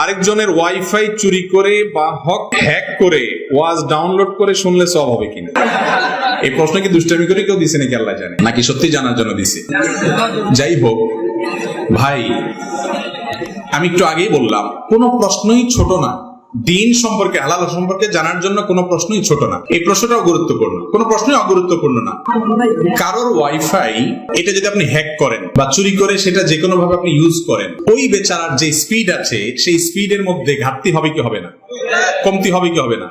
আরেকজনের ওয়াইফাই চুরি করে বা হ্যাক করে ওয়াজ ডাউনলোড করে শুনলে সব হবে কিনা? এই প্রশ্ন কি দুষ্টামি করে কেউ দিছে নাকি আল্লাহ জানে, নাকি সত্যি জানার জন্য দিছে? যাই হোক ভাই, আমি একটু আগেই বললাম কোনো প্রশ্নই ছোট না। দিন সম্পর্কে, হালাল সম্পর্কে জানার জন্য কোনো প্রশ্নই ছোট না। এই প্রশ্নটাও গুরুত্বপূর্ণ, কোনো প্রশ্নই অগুরুত্বপূর্ণ না। কারোর ওয়াইফাই এটা যদি আপনি হ্যাক করেন বা চুরি করে সেটা যে কোনো ভাবে আপনি ইউজ করেন, ওই বেচারার যে স্পিড আছে সেই স্পিডের মধ্যে ঘাটতি হবে কি হবে না, কমতি হবে কি হবে না?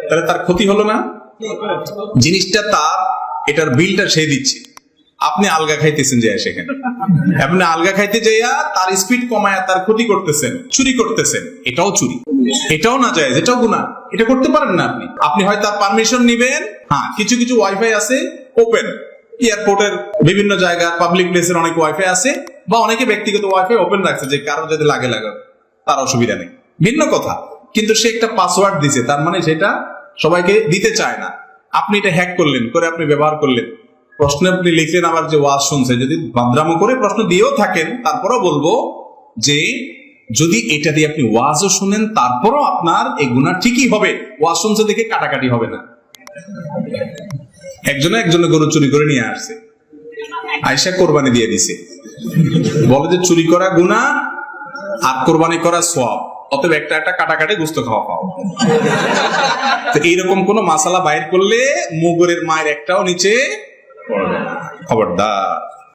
তাহলে তার ক্ষতি হলো না? জিনিসটা তার, এটার বিলটা সে দিচ্ছে, আপনি আলগা খাইতেছেন যে সেখানে, আপনি আলগা খাইতে যাইয়া তার স্পিড কমায়া তার ক্ষতি করতেছেন, চুরি করতেছেন। এটাও চুরি, এটাও না যায়, এটাও গুনাহ। এটা করতে পারেন না আপনি। আপনি হয় তার পারমিশন নিবেন। হ্যাঁ, কিছু কিছু ওয়াইফাই আছে ওপেন, এয়ারপোর্টের বিভিন্ন জায়গা, পাবলিক প্লেসের অনেক ওয়াইফাই আছে, বা অনেকে ব্যক্তিগত ওয়াইফাই ওপেন রাখছে যে কারো যদি লাগে তার অসুবিধা নেই, ভিন্ন কথা। কিন্তু সে একটা পাসওয়ার্ড দিছে, তার মানে সেটা সবাইকে দিতে চায় না। আপনি এটা হ্যাক করলেন, করে আপনি ব্যবহার করলেন, প্রশ্ন আপনি লিখলেন, আবার যে ওয়াজ শুনছে, যদি বাদরামো করে প্রশ্ন দিয়েও থাকেন, তারপরও বলবো যে যদি এটা দিয়ে আপনি ওয়াজও শুনেন, তারপরও আপনার এই গুনাহ ঠিকই হবে। ওয়াজ শুনছে দেখে কাটাকাটি হবে না। একজনে গরু চুরি করে নিয়ে আসছে, আয়েশা কোরবানি দিয়ে দিছে, বলে যে চুরি করা গুনাহ আর কোরবানি করা সওয়াব, অতএব একটা একটা কাটাকাটি গোশত খাওয়া পাও। তো এইরকম কোন মাসালা বাইর করলে মুগরের মায়ের একটাও নিচে পড়বে না, খবরদার।